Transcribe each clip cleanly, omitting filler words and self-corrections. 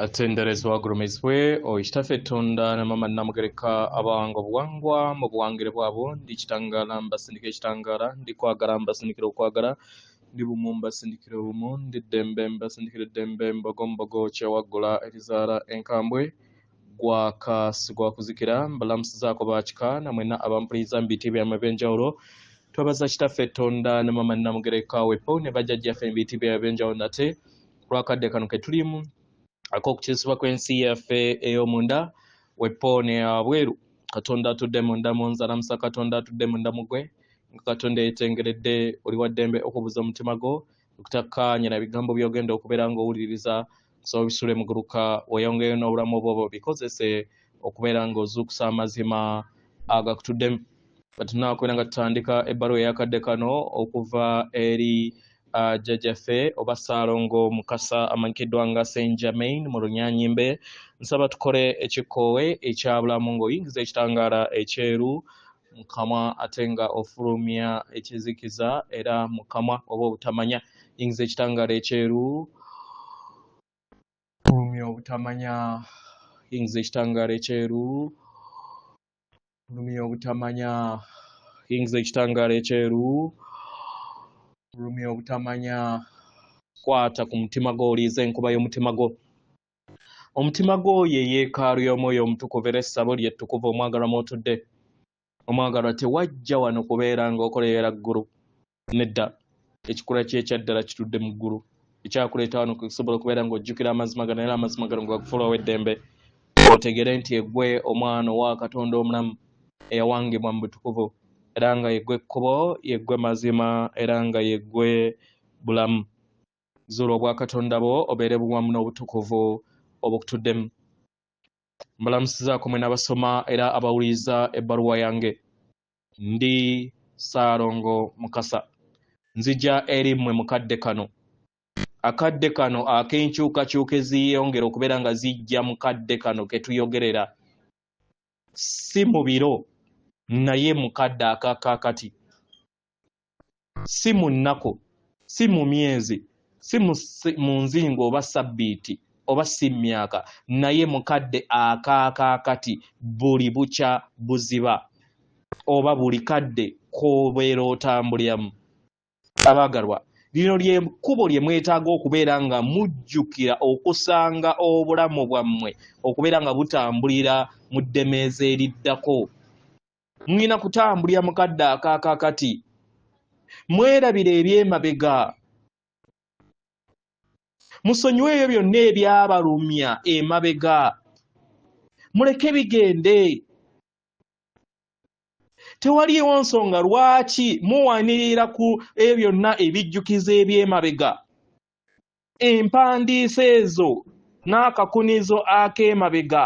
atenderezwa agurumizwe oishitafetonda na mama namugereka abango bwangwa mu bwangire bwabo ndikitangala mbasindike kitangara ndikwagara mbasindikire okwagara ndi bumumba sindikire bumu ndi dembe mbasindikire dembe mbogombogo kyawagula erizara enkambwe gwakasigwa kuzikira mbalamusiza ko bachika namwena abampriza mbiti byamwe benjawulo twabaza kitafetonda na mama namugereka wepo ne bajajja fe mbiti byabenjawulo nate lwakadde kano ketulimu akokukisibwa kw'ensi yaffe ey'omunda wepoone abweru katonda atudde munda mu nzalamusa katonda atudde munda mugwe nga katonda yetengeredde oli wa ddembe okubuza omutima gwo okutakkaanya na bigambo by'ogenda okubeera ng'owuliriza kusaba bisule muguruka weyongeyo n'obulamu obwo bikozese okubeera ng'ozuukusa amazima agakutuddemu batunaakubeera nga tutandika ebbaluwa eyakadde kano okuva eri jajjaffe oba Ssaalongo Mukasa amanyikiddwa nga Saint Germain mu Lunyanyimbe nsaba tukole ekikoowe ekyabulamu ng'oyingiza ekitangaala ekyeru mukamwa ate nga ofulumya ekizikiza era mukamwa oba obutamanya yingiza ekitangaala ekyeru fulumya obutamanya yingiza ekitangaala ekyeru fulumya obutamanya yingiza ekitangaala ekyeru fulumya obutamanya kwata ku mutima gwo oliiza enkuba y'omutima gwo omutima gwo ye yeekaalu y'omwoyo omutukuvu era essabo lyettukuvu omwagalwa mw'otudde omwagalwa tewajja wano kubeera ng'okoleera ggulu nedda ekikula ky'ekyaddala kitudde mu ggulu ekyakuleeta wano kusobola okubeera ng'ojjukira amazima gano era amazima gano gakufuulawo eddembe otegere nti eggwe omwana owa Katonda omulamu eyawangibwa mu butukuvu era nga yeggwe ekkubo yeggwe mazima era nga yeggwe bulamu zuula obwa Katonda bwo obeere buwamu n'obutukuvu obukutuddemu mbalamusizaako mwe n'abasoma era abawuliriza ebbaluwa yange ndi Ssaalongo Mukasa nzija eri mmwe mukadde kano akadde kano ak'enkyukakyuka eziyongera okubeera nga zijja mu kadde kano ke tuyogerera si mu biro naye mukadde akakakati si mu nnaku si mu myezi si mu nzingo oba sabbiiti oba si myaka naye mukadde akakakati buli bukya buziba oba buli kadde k'obeera otambuliramu abaagalwa lino ly'ekkubo lye mwetaaga okubeera nga mujjukira okusanga obulamu bwammwe okubeera nga butambulira mu ddemeeza eriddako mwina kutambulira mukadde akakakati mwerabira ebyemabega musonyiweeyo byonna ebyabalumya emabega muleke bigende tewaliwo nsonga lwaki muwanirira ku ebyo byonna ebijjukizo ebyemabega empandiisa ezo n'akakunizo ak'emabega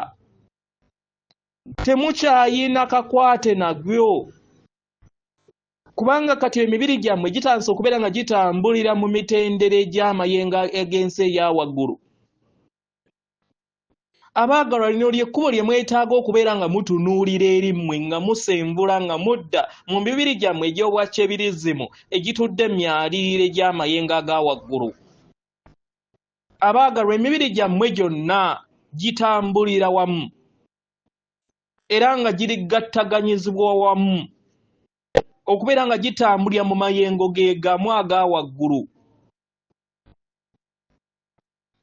temukyayina kakwate nabyo kubanga kati emibiri gyammwe gitandise okubeera nga gitambulira mu mitendera egy'amayengo ag'ensi eya waggulu abaagalwa lino lyekkubo lye mwetaaga okubeera nga mutunuulira eri mmwe nga musenvula nga mudda mu mibiri gyammwe egy'obwakyebirizimu egitudde emyaliriro egy'amayengo aga waggulu abaagalwa emibiri gyammwe gyonna gitambulira wamu era nga girigattaganyizibwa wamu okubeera nga gitambulira mu mayengo ge gamu aga waggulu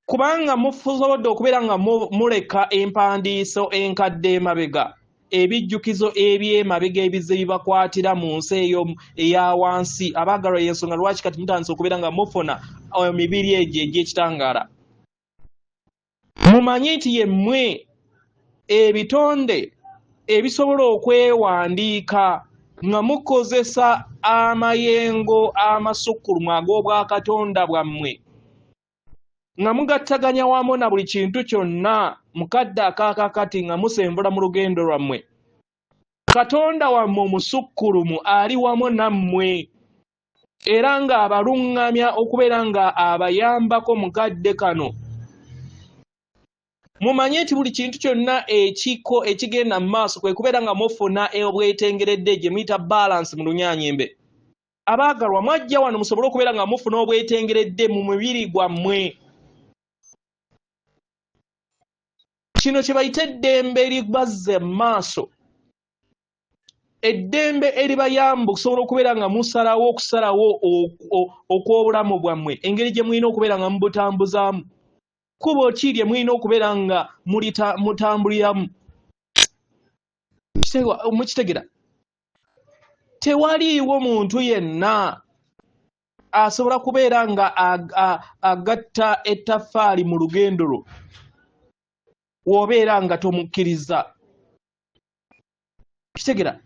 kubanga musobodde okubeera nga muleka empandiiso enkadde emabega ebijjukizo ebyemabega ebize bibakwatira mu nsi eyo eya wansi abaagalwa y'ensonga lwaki kati mutandise okubeera nga mufuna emibiri egyo egy'ekitangaala mumanyi nti yemmwe ebitonde ebisobola okwewandiika nga mukozesa amayengo amasukkulumu ag'obwakatonda bwammwe nga mugattaganya wamu na buli kintu kyonna mukadde akakakati nga musenvula mu lugendo lwammwe katonda wammwe omusukkulumu ali wamu nammwe era nga abaluŋŋamya okubeera nga abayambako mukadde kano mumanye nti buli kintu kyonna ekigenda mu maaso kwe kubeera nga mufuna obwetengeredde gye muyita balance mu Lunyanyimbe abaagalwa mwajja wano musobole okubeera nga mufuna obwetengeredde mu mubiri gwammwe kino kye bayita eddembe eribazze maaso, eddembe eribayamba okusobola okubeera nga musalawo okusalawo okw'obulamu bwammwe, engeri gye mulina okubeera nga mubutambuzaamu, kubo ki lye mulina okubeera nga mutambuliramu. Mukitegera? Tewaliiwo muntu yenna asobola kubeera nga agatta ettaffaali mu lugendo lwo w'obeera nga tomukkiriza. Kitegera?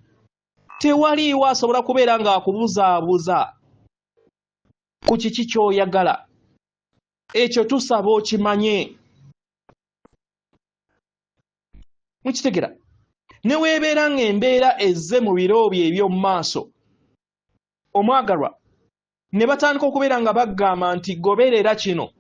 Tewaliiwo asobola kubeera nga akubuzaabuza ku kiki ky'oyagala. Ekyo tusaba okimanye. Mukitegera? Ne weebeera ng'embeera ezze mu biro bye eby'omu maaso, omwagalwa, ne batandika okubeera nga bagamba nti goberera kino,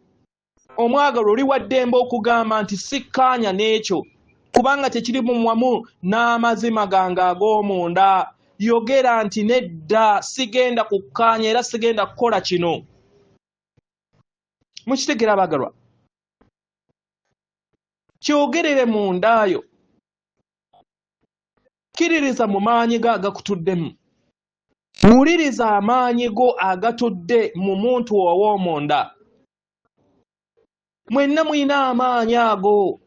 omwagalwa oli wa ddembe okugamba nti sikkaanya n'ekyo kubanga tekiri mu wamu n'amazima gange ag'omunda. Yogera nti nedda, sigenda kukkaanya era sigenda kukola kino. Mukitegera abagalwa? Kyogerere mundaayo,kkiririza mu maanyi go agakutuddemu, wuliriza amaanyi go agatudde mu muntu ow'omunda. Mwenna mulina amaanyi ago,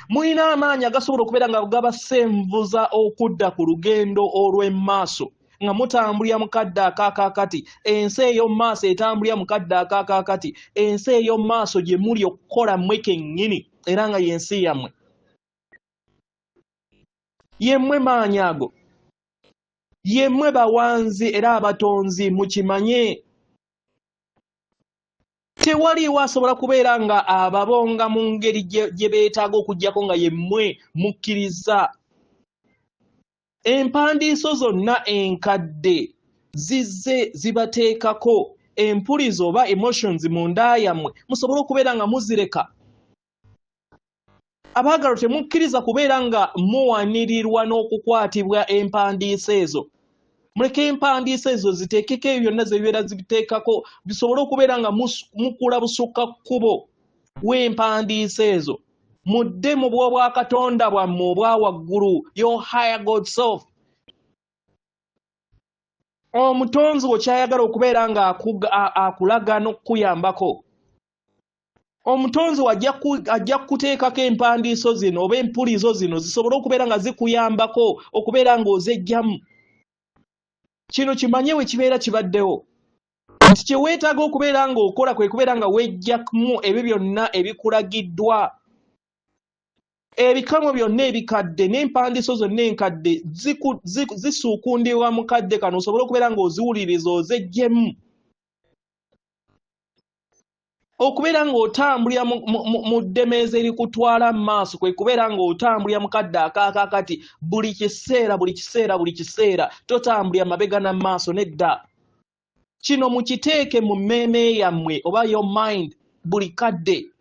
mulina amaanyi agasobola okubeera nga gabasenvuza okudda ku lugendo olw'emmaaso nga mutambulira mu kadde akaakakati. Ensi ey'omu maaso etambulira mu kadde akaakakati, ensi ey'omu maaso gye muli okukola mmwe kennyini era nga y'ensi yammwe. Yemmwe maanyi ago, yemmwe bawanzi era abatonzi, mukimanye. Tewaliiwo asobola kubeera nga ababonga mu ngeri gye beetaaga okuggyako nga yemmwe mukkiriza. Empandiiso zonna enkadde zizze zibateekako empulizo oba emotions mu nda yammwe, musobole okubeera nga muzireka. Abaagalwa, temukkiriza kubeera nga muwanirirwa n'okukwatibwa empandiisa ezo. Muleke empandiisa ezo ziteekeko ebyo byonna ze bibeera zibiteekako, bisobole okubeera nga mukula busukka kkubo w'empandiisa ezo. Mudde mu bw'obwakatonda bwammwe obwa waggulu, your higher God self. Omutonzi wo kyayagala okubeera nga akulaga n'okukuyambako. Omutonzi ajja kuteekako empandiiso zino oba empulizo zino zisobole okubeera nga zikuyambako okubeera ng'ozeggyamu. Kino kimanye we kibeera kibaddewo nti kye weetaaga okubeera ng'okola kwe kubeera nga weggyamu ebyo byonna ebikulagiddwa. Ebikamo byonna ebikadde n'empandiiso zonna enkadde zisuukundibwa mu kadde kano osobole okubeera ng'oziwuliriza ozeggyemu. Okubeera ng'otambulira mu ddemeeza erikutwala mu maaso kwe kubeera ng'otambulira mu kadde akaakakati buli kiseera, totambulira mabega na maaso, nedda. Kino mukiteeke mu mmeeme yammwe oba your mind buli kadde.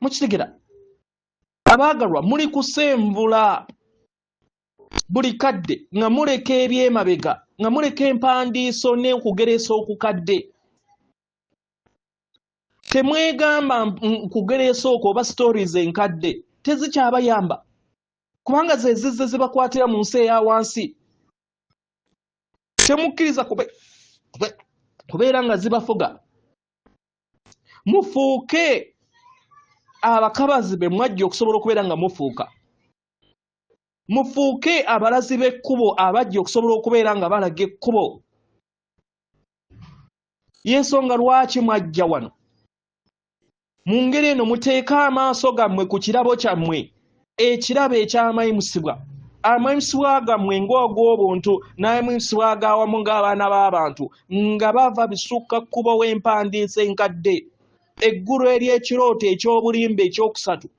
Mukitegera? Abaagalwa, muli kusenvula buli kadde nga muleka ebyemabega, nga muleka empandiiso n'okugeresa okukadde. Temwegamba kugeresa okwo oba stories enkadde tezikyabayamba kubanga ze zizze zibakwatira mu nsi eya wansi. Temukkiriza kubeera nga zibafuga. Mufuuke abakabazi be mwajja okusobola okubeera nga mufuuka. Mufuuke abalazi b'ekkubo abajja okusobola okubeera nga balaga ekkubo. Y'ensonga lwaki mwajja wano. Mu ngeri eno muteeka amaaso gammwe ku kirabo kyammwe, ekirabo eky'amayimusibwa. Amayimusibwa gammwe ng'ogw'obuntu n'amayimusibwa ag'awamu ng'abaana b'abantu nga bava bisukka kkubo w'empandiisa enkadde, eggulu ery'ekirooto eky'obulimba ekyokusatu.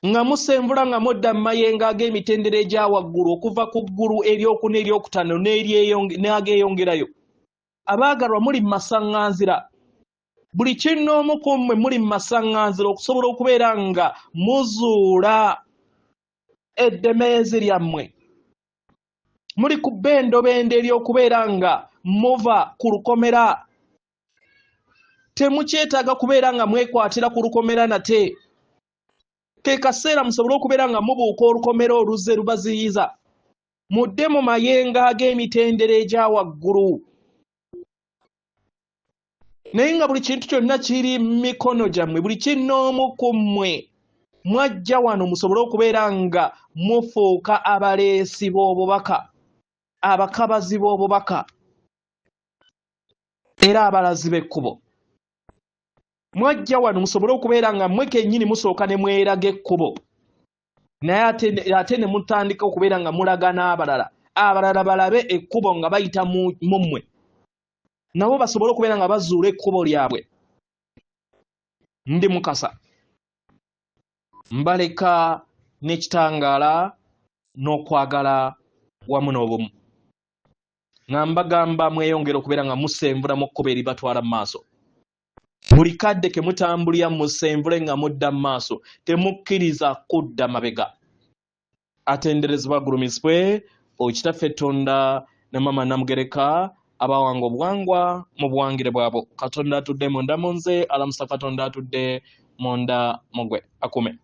Nga musenvula nga mudda mu mayengo ag'emitendera egya waggulu okuva ku ggulu eryokuna eryokutaano n'ageeyongerayo. Abaagalwa, muli mu masaŋŋanzira. Buli kinnoomu ku mmwe muli mu masaŋŋanzira okusobola okubeera nga muzuula eddemeezi lyammwe. Muli ku bbendobendo ery'okubeera nga muva ku lukomera. temukyetaaga kubeera nga mwekwatira ku lukomera nate. Ke kaseera musobole okubeera nga mubuuka olukomera oluzze lubaziyiza. Mudde mu mayenga ag'emitendera egya waggulu. Naye nga buli kintu kyonna kiri mu mikono gyammwe, buli kinnoomu ku mmwe. Mwajja wano musobole okubeera nga mufuuka abaleesi b'obubaka, abakabazi b'obubaka, era abalazi b'ekkubo. Mwajja wano musobole okubeera nga mmwe kennyini musooka ne mweraga ekkubo. Naye ate ne mutandika okubeera nga mulaga n'abalala. Abalala balabe ekkubo nga bayita mu mmwe. Nabo basobole okubeera nga bazuula ekkubo lyabwe. Ndi Mukasa. Mbaleka n'ekitangaala n'okwagala wamu n'obumu. Nga mbagamba mweyongera okubeera nga musenvula mu kkubo eribatwala mu maaso. Buli kadde ke mutambulira musenvule nga mudda mu maaso. Temukkiriza kudda mabega. Atenderezebwa agulumisibwe Okitaffe Tonda ne Mama Namugereka abawanga obuwangwa mu buwangire bwabo. Katonda atudde munda mu nze, alamusa Katonda atudde munda mu gwe. Akume.